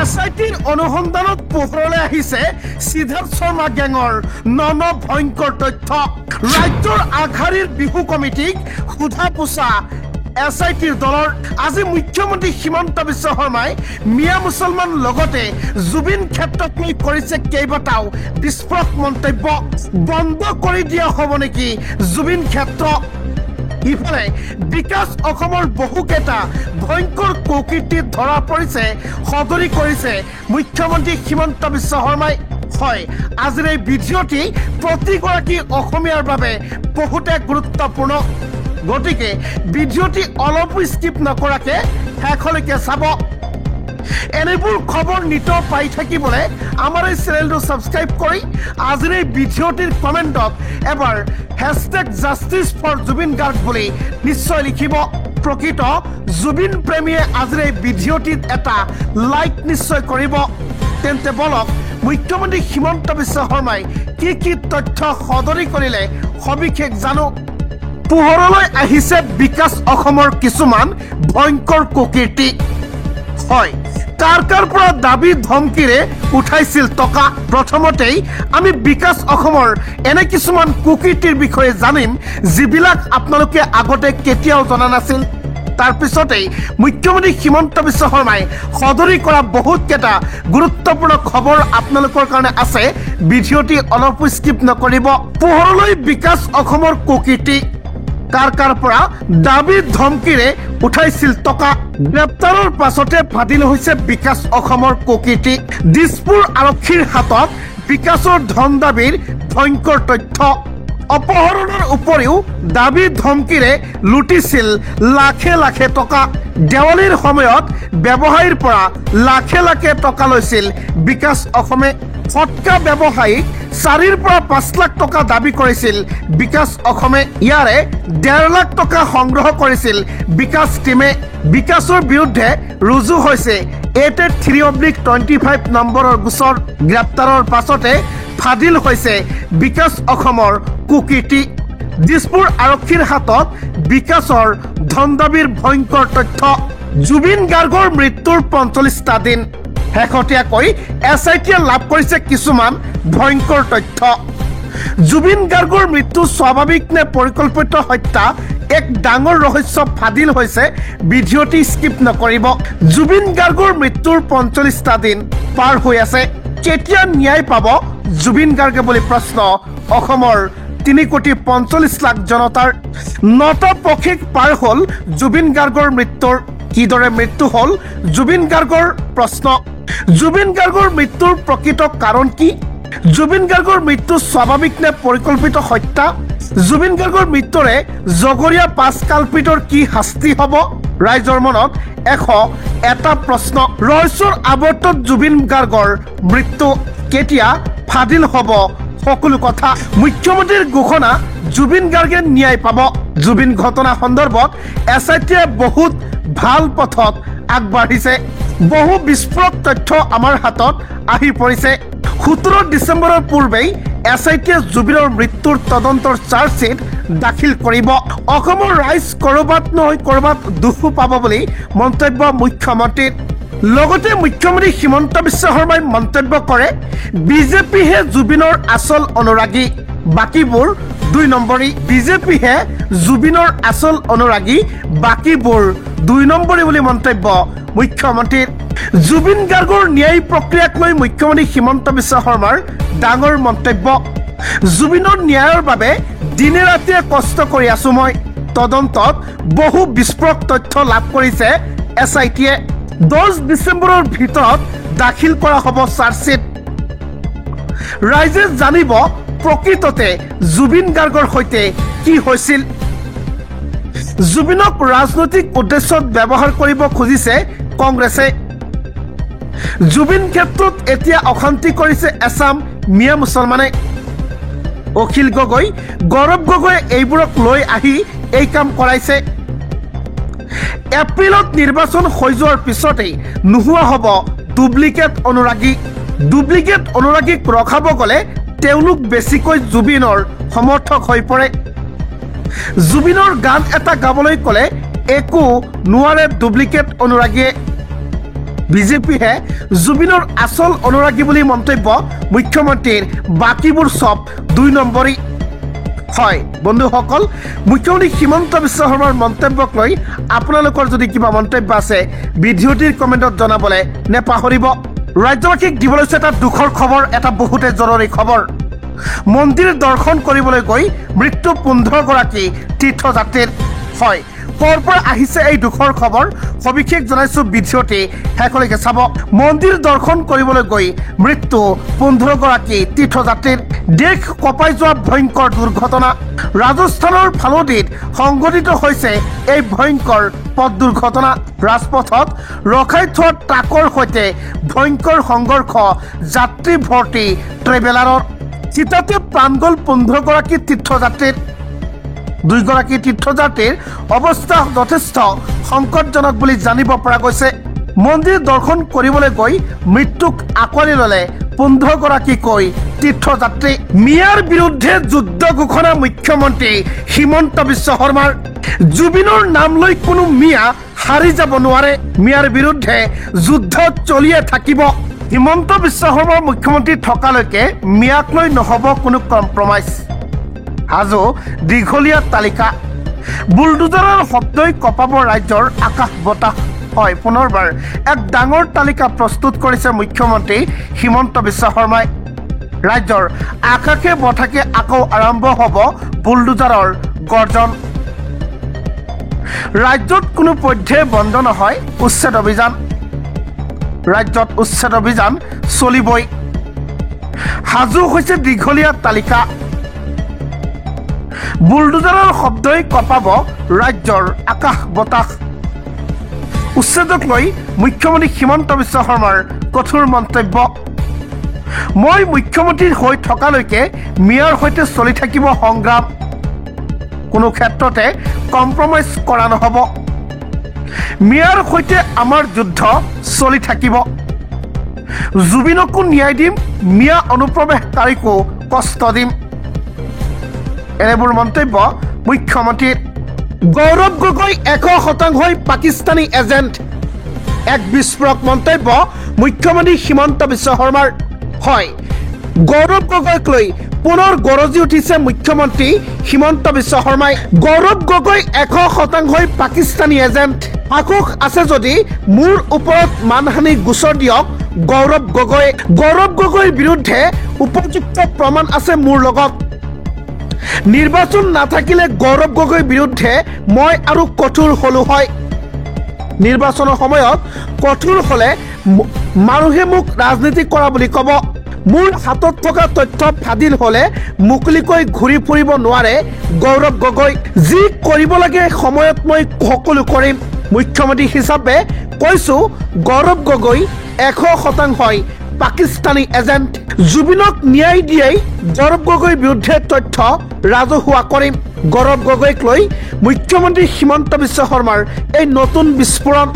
SITৰ অনুসন্ধানত পোহৰলৈ আহিছে সিদ্ধাৰ্থ শৰ্মা গেঙৰ ভয়ংকৰ তথ্য। ৰাজ্যৰ আগশাৰীৰ বিহু কমিটিক সোধা পোছা SITৰ দলৰ। আজি মুখ্যমন্ত্ৰী হিমন্ত বিশ্ব শৰ্মাই মিয়া মুছলমান লগতে জুবিন ক্ষেত্ৰত লৈ কৰিছে কেইবাটাও বিস্ফোৰক মন্তব্য। বন্ধ কৰি দিয়া হ'ব নেকি জুবিন ক্ষেত্ৰ? ইফালে বিকাশ অসমৰ বহুকেইটা ভয়ংকৰ কুকীৰ্তিত ধৰা পৰিছে, সদৰি কৰিছে মুখ্যমন্ত্ৰী হিমন্ত বিশ্ব শৰ্মাই। হয়, আজিৰ এই ভিডিঅ'টি প্ৰতিগৰাকী অসমীয়াৰ বাবে বহুতে গুৰুত্বপূৰ্ণ, গতিকে ভিডিঅ'টি অলপো স্কিপ নকৰাকে শেষলৈকে চাব। এনেবোৰ খবৰ নিতৌ পাই থাকিবলৈ আমাৰ এই চেনেলটো ছাবস্ক্ৰাইব কৰি আজিৰ এই ভিডিঅ'টিৰ কমেণ্টত এবাৰ #জাষ্টিছ ফৰ জুবিন গাৰ্গ বুলি নিশ্চয় লিখিব। প্ৰকৃত জুবিন প্ৰেমীয়ে আজিৰ এই ভিডিঅ'টিত এটা লাইক নিশ্চয় কৰিব। তেন্তে বলক মুখ্যমন্ত্ৰী হিমন্ত বিশ্ব শৰ্মাই কি তথ্য সদৰি কৰিলে সবিশেষ জানো। পোহৰলৈ আহিছে বিকাশ অসমৰ কিছুমান ভয়ংকৰ কুকীৰ্তি। হয়, কাৰ পৰা দাবী ধমকিৰে উঠাইছিল টকা। প্ৰথমতেই আমি বিকাশ অসমৰ এনে কিছুমান কুকীৰ্তিৰ বিষয়ে জানিম যিবিলাক আপোনালোকে আগতে কেতিয়াও জনা নাছিল। তাৰ পিছতেই মুখ্যমন্ত্ৰী হিমন্ত বিশ্ব শৰ্মাই সদৰি কৰা বহুতকেইটা গুৰুত্বপূৰ্ণ খবৰ আপোনালোকৰ কাৰণে আছে। ভিডিঅ'টি অলপো স্কিপ নকৰিব। পোহৰলৈ বিকাশ অসমৰ কুকীৰ্তি। কাৰ পৰা দাবী ধমকিৰে উঠাইছিল টকা। গ্ৰেপ্তাৰৰ পাছতে ফাদিল হৈছে বিকাশ অসমৰ কুকীৰ্তি। দিছপুৰ আৰক্ষীৰ হাতত বিকাশৰ ধন দাবীৰ ভয়ংকৰ তথ্য। অপহৰণৰ উপৰিও দাবী ধমকিৰে লুটিছিল লাখে লাখে টকা। দেৱালীৰ সময়ত ব্যৱসায়ীৰ পৰা লাখে টকা লৈছিল বিকাশ অসমে। ফটকা ব্যৱসায়ীক 4 পৰা 5 লাখ টকা দাবী কৰিছিল বিকাশ অসমে। ইয়াৰে 1.5 লাখ টকা সংগ্ৰহ কৰিছিল বিকাশ টিমে। বিকাশৰ বিৰুদ্ধে ৰুজু হৈছে 83/25 নম্বৰৰ গোচৰ। গ্ৰেপ্তাৰৰ পাছতে ফাদিল হৈছে বিকাশ অসমৰ কুকীৰ্তি। দিছপুৰ আৰক্ষীৰ হাতত বিকাশৰ ধন দাবীৰ ভয়ংকৰ তথ্য। জুবিন গাৰ্গৰ মৃত্যুৰ 45টা দিন। শেহতীয়াকৈ SITয়ে লাভ কৰিছে কিছুমান ভয়ংকৰ তথ্য। জুবিন গাৰ্গৰ মৃত্যু স্বাভাৱিক নে পৰিকল্পিত হত্যা, এক ডাঙৰ ৰহস্য ফাদিল হৈছে। ভিডিঅ'টি স্কিপ নকৰিব। জুবিন গাৰ্গৰ মৃত্যুৰ 45টা দিন পাৰ হৈ আছে। কেতিয়া ন্যায় পাব জুবিন গাৰ্গে বুলি প্ৰশ্ন অসমৰ 3.45 লাখ জনতাৰ। 9টা পক্ষিক পাৰ হ'ল জুবিন গাৰ্গৰ মৃত্যুৰ। কিদৰে মৃত্যু হ'ল জুবিন গাৰ্গৰ প্ৰশ্ন। জুবিন গাৰ্গৰ মৃত্যুৰ প্ৰকৃত কাৰণ কি? জুবিন গাৰ্গৰ মৃত্যু স্বাভাৱিক নে পৰিকল্পিত হত্যা? জুবিন গাৰ্গৰ মৃত্যুৰে জগৰীয়া 5 কালপিতৰ কি শাস্তি হ'ব? ৰাইজৰ মনত 101টা প্ৰশ্ন। ৰহস্যৰ আৱৰ্তত জুবিন গাৰ্গৰ মৃত্যু কেতিয়া ফাদিল হ'ব সকলো কথা। মুখ্যমন্ত্ৰীৰ ঘোষণা, জুবিন গাৰ্গে ন্যায় পাব। জুবিন ঘটনা সন্দৰ্ভত SITয়ে বহুত ভাল পথত আগবাঢ়িছে। বহু বিস্ফোৰক তথ্য আমাৰ হাতত আহি পৰিছে। 17 ডিচেম্বৰৰ পূৰ্বেই SITয়ে জুবিনৰ মৃত্যুৰ তদন্তৰ চাৰ্জশ্বিট দাখিল কৰিব। অসমৰ ৰাইজ ক'ৰবাত নহয় ক'ৰবাত দুখ পাব বুলি মন্তব্য মুখ্যমন্ত্ৰীৰ। লগতে মুখ্যমন্ত্ৰী হিমন্ত বিশ্ব শৰ্মাই মন্তব্য কৰে, বিজেপিহে জুবিনৰ আচল অনুৰাগী, বাকীবোৰ 2 নম্বৰী। বিজেপিহে জুবিনৰ আচল অনুৰাগী, বাকীবোৰ 2 নম্বৰী বুলি মন্তব্য মুখ্যমন্ত্ৰীৰ। জুবিন গাৰ্গৰ ন্যায় প্ৰক্ৰিয়াক লৈ মুখ্যমন্ত্ৰী হিমন্ত বিশ্ব শৰ্মাৰ ডাঙৰ মন্তব্য। জুবিনৰ ন্যায়ৰ বাবে দিনে ৰাতিয়ে কষ্ট কৰি আছো মই। তদন্তত বহু বিস্ফোৰক তথ্য লাভ কৰিছে SITয়ে। 10 ডিচেম্বৰৰ ভিতৰত দাখিল কৰা হ'ব চাৰ্জশ্বিট। ৰাইজে জানিব প্ৰকৃততে জুবিন গাৰ্গৰ সৈতে কি হৈছিল। জুবিনক ৰাজনৈতিক উদ্দেশ্যত ব্যৱহাৰ কৰিব খুজিছে কংগ্ৰেছে। জুবিন ক্ষেত্ৰত এতিয়া অশান্তি কৰিছে এছাম মিয়া মুছলমানে। অখিল গগৈ, গৌৰৱ গগৈয়ে এইবোৰক লৈ আহি এই কাম কৰাইছে। এপ্ৰিলত নিৰ্বাচন হৈ যোৱাৰ পিছতেই নোহোৱা হ'ব ডুপ্লিকেট অনুৰাগী। ডুপ্লিকেট অনুৰাগীক ৰখাব গ'লে তেওঁলোক বেছিকৈ জুবিনৰ সমৰ্থক হৈ পৰে। জুবিনৰ গান এটা গাবলৈ ক'লে একো নোৱাৰে ডুপ্লিকেট অনুৰাগীয়ে। বিজেপিহে জুবিনৰ আচল অনুৰাগী বুলি মন্তব্য মুখ্যমন্ত্ৰীৰ বাকীবোৰ চব 2 নম্বৰী হয় বন্ধুসকল মুখ্যমন্ত্ৰী হিমন্ত বিশ্ব শৰ্মাৰ মন্তব্যক লৈ আপোনালোকৰ যদি কিবা মন্তব্য আছে ভিডিঅ'টিৰ কমেণ্টত জনাবলৈ নেপাহৰিব ৰাজ্যবাসীক দিবলৈ এটা দুখৰ খবৰ এটা বহুতে জৰুৰী খবৰ মন্দিৰ দৰ্শন কৰিবলৈ গৈ মৃত্যু 15 গৰাকী তীৰ্থযাত্ৰীৰ হয় ক'ৰ পৰা আহিছে এই দুখৰ খবৰ সবিশেষ জনাইছো ভিডিঅ'টি শেষলৈকে চাব মন্দিৰ দৰ্শন কৰিবলৈ গৈ মৃত্যু 15 গৰাকী তীৰ্থযাত্ৰীৰ দেশ কঁপাই যোৱা ভয়ংকৰ দুৰ্ঘটনা ৰাজস্থানৰ ফালদিত সংঘটিত হৈছে এই ভয়ংকৰ পথ দুৰ্ঘটনা ৰাজপথত ৰখাই থোৱা ট্ৰাকৰ সৈতে ভয়ংকৰ সংঘৰ্ষ যাত্ৰী ভৰ্তি ট্ৰেভেলাৰৰ চিতাতে প্ৰাণ গ'ল 15 গৰাকী তীৰ্থযাত্ৰীৰ 2 গৰাকী তীৰ্থযাত্ৰীৰ অৱস্থা যথেষ্ট সংকটজনক বুলি জানিব পৰা গৈছে মন্দিৰ দৰ্শন কৰিবলৈ গৈ মৃত্যুক আঁকোৱালি ল'লে 15 গৰাকীকৈ তীৰ্থযাত্ৰী মিয়াৰ বিৰুদ্ধে যুদ্ধ ঘোষণা মুখ্যমন্ত্ৰী হিমন্ত বিশ্ব শৰ্মাৰ জুবিনৰ নাম লৈ কোনো মিয়া হাৰি যাব নোৱাৰে মিয়াৰ বিৰুদ্ধে যুদ্ধ চলিয়ে থাকিব হিমন্ত বিশ্ব শৰ্মাৰ মুখ্যমন্ত্ৰী থকালৈকে মিয়াক লৈ নহ'ব কোনো কম্প্ৰমাইজ হাজো দীঘলীয়া তালিকা বুলডোজাৰৰ শব্দই কঁপাব ৰাজ্যৰ আকাশ বতাহ হয় পুনৰবাৰ এক ডাঙৰ তালিকা প্ৰস্তুত কৰিছে মুখ্যমন্ত্ৰী হিমন্ত বিশ্ব শৰ্মাই ৰাজ্যৰ আকাশে বতাহে আকৌ আৰম্ভ হ'ব বুলডোজাৰৰ গৰ্জন ৰাজ্যত কোনো পধ্যে বন্ধ নহয় উচ্ছেদ অভিযান ৰাজ্যত উচ্ছেদ অভিযান চলিবই হাজো হৈছে দীঘলীয়া তালিকা বুলডোজাৰৰ শব্দই কঁপাব ৰাজ্যৰ আকাশ বতাহ উচ্ছেদক লৈ মুখ্যমন্ত্ৰী হিমন্ত বিশ্ব শৰ্মাৰ কঠোৰ মন্তব্য মই মুখ্যমন্ত্ৰী হৈ থকালৈকে মিয়াৰ সৈতে চলি থাকিব সংগ্ৰাম কোনো ক্ষেত্ৰতে কম্প্ৰমাইজ কৰা নহ'ব মিয়াৰ সৈতে আমাৰ যুদ্ধ চলি থাকিব জুবিনকো ন্যায় দিম মিয়া অনুপ্ৰৱেশকাৰীকো কষ্ট দিম এনেবোৰ মন্তব্য মুখ্যমন্ত্ৰীৰ গৌৰৱ গগৈ 100% পাকিস্তানী এজেণ্ট এক বিস্ফোৰক মন্তব্য মুখ্যমন্ত্ৰী হিমন্ত বিশ্ব শৰ্মাৰ হয় গৌৰৱ গগৈক লৈ পুনৰ গৰজি উঠিছে মুখ্যমন্ত্ৰী হিমন্ত বিশ্ব শৰ্মাই গৌৰৱ গগৈ 100% পাকিস্তানী এজেণ্ট সাহস আছে যদি মোৰ ওপৰত মানহানি গোচৰ দিয়ক গৌৰৱ গগৈৰ বিৰুদ্ধে উপযুক্ত প্ৰমাণ আছে মোৰ লগত নিৰ্বাচন নাথাকিলে গৌৰৱ গগৈৰ বিৰুদ্ধে মই আৰু কঠোৰ হলো হয় নিৰ্বাচনৰ সময়ত কঠোৰ হলে মানুহে মোক ৰাজনীতি কৰা বুলি ক'ব মোৰ হাতত থকা তথ্য ফাদিল হলে মুকলিকৈ ঘূৰি ফুৰিব নোৱাৰে গৌৰৱ গগৈ যি কৰিব লাগে সময়ত মই সকলো কৰিম মুখ্যমন্ত্ৰী হিচাপে কৈছো গৌৰৱ গগৈ 100% পাকিস্তানী এজেণ্ট জুবিনক ন্যায় দিয়েই গৌৰৱ গগৈৰ বিৰুদ্ধে তথ্য ৰাজহুৱা কৰিম গৌৰৱ গগৈক লৈ মুখ্যমন্ত্ৰী হিমন্ত বিশ্ব শৰ্মাৰ এই নতুন বিস্ফোৰণ